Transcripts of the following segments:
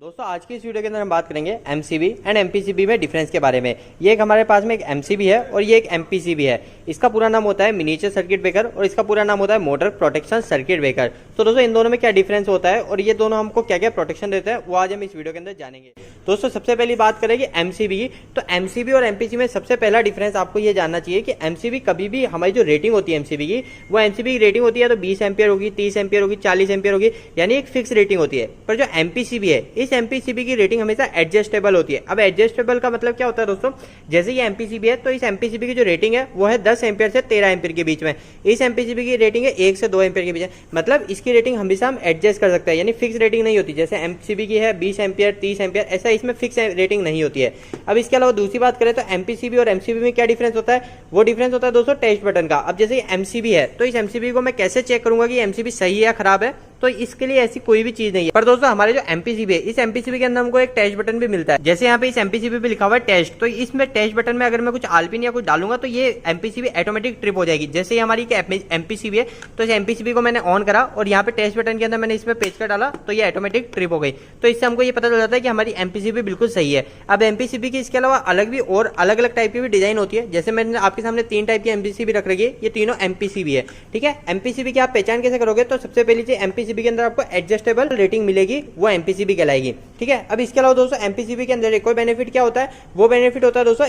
दोस्तों आज की इस वीडियो के अंदर हम बात करेंगे एमसीबी एंड एमपीसीबी में डिफरेंस के बारे में। ये एक हमारे पास में एक एमसीबी है और ये एक एमपीसीबी है। इसका पूरा नाम होता है मिनिएचर सर्किट ब्रेकर और इसका पूरा नाम होता है मोटर प्रोटेक्शन सर्किट ब्रेकर। तो दोस्तों इन दोनों में क्या डिफरेंस होता है और ये दोनों हमको क्या क्या प्रोटेक्शन देते हैं वो आज हम इस वीडियो के अंदर जानेंगे। दोस्तों सबसे पहली बात करेंगे एमसीबी की। तो एमसीबी और एमपीसीबी में सबसे पहला डिफरेंस आपको ये जानना चाहिए कि एमसीबी कभी भी हमारी जो रेटिंग होती है एमसीबी की, वो एमसीबी की रेटिंग होती है तो 20 एम्पियर होगी, 30 एम्पियर होगी, 40 एम्पियर होगी, यानी एक फिक्स रेटिंग होती है। पर जो एमपीसीबी है, इस एमपीसीबी की रेटिंग हमेशा एडजस्टेबल होती है। अब एडजस्टेबल का मतलब क्या होता है दोस्तों, जैसे ये एमपीसीबी है तो इस एमपीसीबी की जो रेटिंग है वो है 10 एम्पियर से 13 एम्पियर के बीच में। इस एमपीसीबी की रेटिंग है 1 से 2 एम्पियर के बीच में। मतलब इसकी रेटिंग हमेशा हम एडजस्ट कर सकते हैं, यानी फिक्स रेटिंग नहीं होती। जैसे एमसीबी की है 20 एम्पियर, 30 एम्पियर, ऐसा इसमें फिक्स रेटिंग नहीं होती है। अब इसके अलावा दूसरी बात करें तो एमपीसीबी और एमसीबी में क्या डिफरेंस होता है, वो डिफरेंस होता है दोस्तों टेस्ट बटन का। अब जैसे एमसीबी है तो इस एमसीबी को मैं कैसे चेक करूंगा कि एमसीबी सही है या खराब है, तो इसके लिए ऐसी कोई भी चीज नहीं है। पर दोस्तों हमारे जो एमपीसीबी है, इस एमपीसीबी के अंदर हमको एक टेस्ट बटन भी मिलता है। जैसे यहाँ पे इस एमपीसीबी पे लिखा हुआ है टेस्ट, तो इसमें टेस्ट बटन में अगर मैं कुछ आलपिन या कुछ डालूंगा तो ये एमपीसीबी ऑटोमेटिक ट्रिप हो जाएगी। जैसे हमारी एमपीसीबी है तो इस एमपीसीबी को मैंने ऑन करा और यहाँ पे टेस्ट बटन के अंदर मैंने इसमें पेचकस डाला तो ये ऑटोमेटिक ट्रिप हो गई। तो इससे हमको ये पता चल जाता है कि हमारी एमपीसीबी बिल्कुल सही है। अब एमपीसीबी की इसके अलावा अलग भी और अलग अलग टाइप की भी डिजाइन होती है। जैसे मैंने आपके सामने 3 टाइप की एमपीसीबी रख रखी है, ये तीनों एमपीसीबी है। ठीक है, एमपीसीबी की आप पहचान कैसे करोगे, तो सबसे पहली चीज एमपीसीबी के अंदर आपको एडजस्टेबल रेटिंग मिलेगी, वो एमपीसीबी कहलाएगी। ठीक है, अब इसके अलावा दोस्तों एमपीसीबी के अंदर एक और बेनिफिट क्या होता है, वो बेनिफिट होता है दोस्तों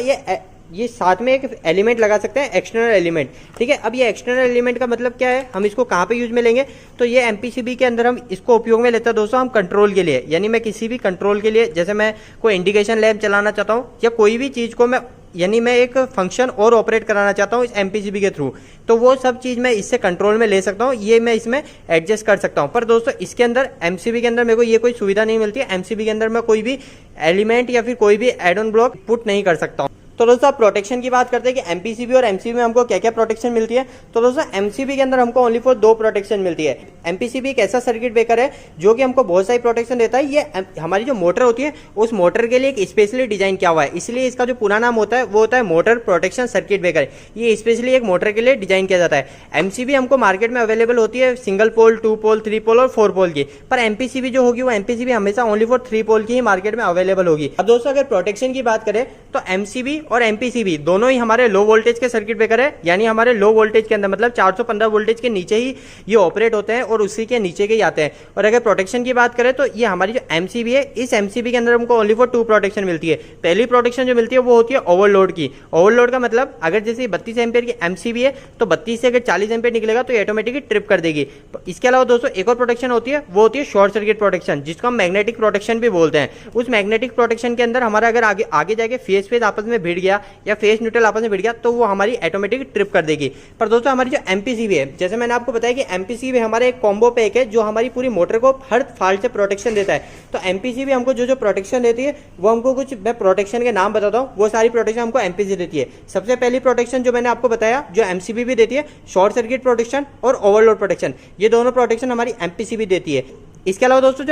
ये साथ में एक एलिमेंट लगा सकते हैं, एक्सटर्नल एलिमेंट। ठीक है, अब ये एक्सटर्नल एलिमेंट का मतलब क्या है, हम इसको कहाँ पे यूज में लेंगे, तो ये एमपीसीबी के अंदर हम इसको उपयोग में लेते हैं दोस्तों हम कंट्रोल के लिए। यानी मैं किसी भी कंट्रोल के लिए, जैसे मैं कोई इंडिकेशन लैंप चलाना चाहता हूँ या कोई भी चीज को मैं एक फंक्शन और ऑपरेट कराना चाहता हूँ इस एमपीसीबी के थ्रू, तो वो सब चीज मैं इससे कंट्रोल में ले सकता हूँ, ये मैं इसमें एडजस्ट कर सकता हूँ। पर दोस्तों इसके अंदर एमसीबी के अंदर मेरे को ये कोई सुविधा नहीं मिलती है। एमसीबी के अंदर मैं कोई भी एलिमेंट या फिर कोई भी एड ऑन ब्लॉक पुट नहीं कर सकता हूँ। तो दोस्तों आप प्रोटेक्शन की बात करते हैं कि एमपीसीबी और एमसीबी में हमको क्या क्या प्रोटेक्शन मिलती है। तो दोस्तों एमसीबी के अंदर हमको ओनली फॉर 2 प्रोटेक्शन मिलती है। एमपीसीबी एक ऐसा सर्किट ब्रेकर है जो कि हमको बहुत सारी प्रोटेक्शन देता है। ये हमारी जो मोटर होती है उस मोटर के लिए एक स्पेशली डिजाइन किया हुआ है, इसलिए इसका जो पूरा नाम होता है वो होता है मोटर प्रोटेक्शन सर्किट ब्रेकर। ये स्पेशली एक मोटर के लिए डिजाइन किया जाता है। एमसीबी हमको मार्केट में अवेलेबल होती है सिंगल पोल, 2 पोल, 3 पोल और 4 पोल की। पर एमपीसीबी जो होगी वो एमपीसीबी हमेशा ओनली फॉर 3 पोल की ही मार्केट में अवेलेबल होगी। अब दोस्तों अगर प्रोटेक्शन की बात करें तो एमसीबी और एमपीसीबी दोनों ही हमारे लो वोल्टेज के सर्किट ब्रेकर है, यानी हमारे लो वोल्टेज के अंदर मतलब 415 वोल्टेज के नीचे ही ये ऑपरेट होते हैं और उसी के नीचे के ही आते हैं। और अगर प्रोटेक्शन की बात करें तो ये हमारी जो एमसीबी है, इस एमसीबी के अंदर हमको ओनली फॉर 2 प्रोटेक्शन मिलती है। पहली प्रोटेक्शन जो मिलती है वो होती है ओवरलोड की। ओवरलोड का मतलब अगर जैसे 32 एम्पियर की एमसीबी है तो 32 से अगर 40 एम्पियर निकलेगा तो ये ऑटोमेटिकली ट्रिप कर देगी। इसके अलावा दोस्तों एक और प्रोटेक्शन होती है, वो होती है शॉर्ट सर्किट प्रोटेक्शन, जिसको हम मैग्नेटिक प्रोटेक्शन भी बोलते हैं। उस मैग्नेटिक प्रोटेक्शन के अंदर हमारा अगर आगे जाके फेज आपस में भिड़ गया या फेज न्यूट्रल आपस में भिड़ गया तो वो हमारी ऑटोमेटिक ट्रिप कर देगी। पर दोस्तों हमारी जो एमपीसीबी है, जैसे मैंने आपको बताया कि एमपीसीबी हमारा एक कॉम्बो पैक है जो हमारी पूरी मोटर को हर फॉल्ट से प्रोटेक्शन देता है। तो एमपीसीबी हमको जो प्रोटेक्शन देती है वो हमको कुछ मैं प्रोटेक्शन के नाम बताता हूँ, वो सारी प्रोटेक्शन हमको एमपीसीबी देती है। सबसे पहली प्रोटेक्शन जो मैंने आपको बताया जो एमसीबी भी देती है, शॉर्ट सर्किट प्रोटेक्शन और ओवरलोड प्रोटेक्शन, ये दोनों प्रोटेक्शन हमारी एमपीसीबी देती है। इसके अलावा दोस्तों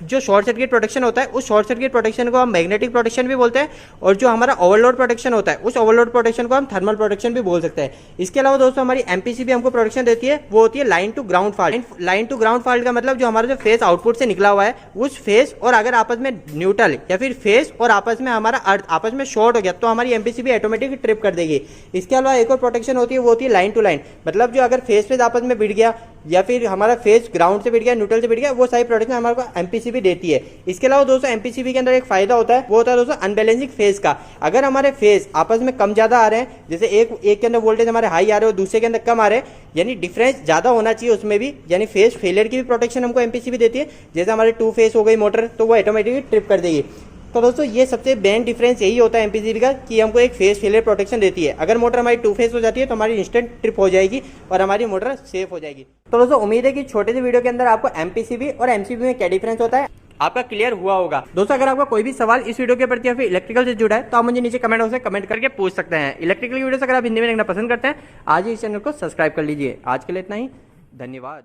जो शॉर्ट सर्किट प्रोटेक्शन होता है उस शॉर्ट सर्किट प्रोटेक्शन को हम मैग्नेटिक प्रोटेक्शन भी बोलते हैं, और जो हमारा ओवरलोड प्रोटेक्शन होता है उस ओवरलोड प्रोटेक्शन को हम थर्मल प्रोटेक्शन भी बोल सकते हैं। इसके अलावा दोस्तों हमारी एमपीसीबी हमको प्रोटेक्शन देती है वो होती है line to ground fault. Line to ground fault का मतलब जो हमारा जो फेस आउटपुट से निकला हुआ है उस फेस और अगर आपस में न्यूट्रल या फिर फेस और आपस में हमारा अर्थ आपस में शॉर्ट हो गया तो हमारी एमपीसीबी ऑटोमेटिक ट्रिप कर देगी। इसके अलावा एक और प्रोटेक्शन होती है वो होती है लाइन टू लाइन, मतलब जो अगर फेस आपस में भिड़ गया या फिर हमारा फेस ग्राउंड से भिड़ गया, न्यूट्रल से भिड़ गया, वो सारी प्रोटेक्शन हमारे को एमपीसीबी देती है। इसके अलावा दोस्तों एमपीसीबी के अंदर एक फायदा होता है, वो होता है दोस्तों अनबैलेंसिंग फेज का। अगर हमारे फेज आपस में कम ज्यादा आ रहे हैं, जैसे एक के अंदर वोल्टेज हमारे हाई आ रहे हो, दूसरे के अंदर कम आ रहे हैं, यानी डिफरेंस ज्यादा होना चाहिए उसमें भी, यानी फेज फेलियर की भी प्रोटेक्शन हमको एमपीसीबी देती है। जैसे हमारे 2 फेज हो गई मोटर तो वो ऑटोमेटिकली ट्रिप कर देगी। तो दोस्तों ये सबसे मेन डिफरेंस यही होता है एमपीसीबी का कि हमको एक फेज फेलियर प्रोटेक्शन देती है। अगर मोटर हमारी 2 फेज हो जाती है तो हमारी इंस्टेंट ट्रिप हो जाएगी और हमारी मोटर सेफ हो जाएगी। तो दोस्तों उम्मीद है कि छोटे से वीडियो के अंदर आपको एमपीसीबी और एमसीबी में क्या डिफरेंस होता है आपका क्लियर हुआ होगा। दोस्तों अगर आपका कोई भी सवाल इस वीडियो के प्रति या फिर इलेक्ट्रिकल से जुड़ा है तो आप मुझे नीचे कमेंट बॉक्स में कमेंट करके पूछ सकते हैं। इलेक्ट्रिकल वीडियोस अगर आप हिंदी में देखना पसंद करते हैं आज ही इस चैनल को सब्सक्राइब कर लीजिए। आज के लिए इतना ही, धन्यवाद।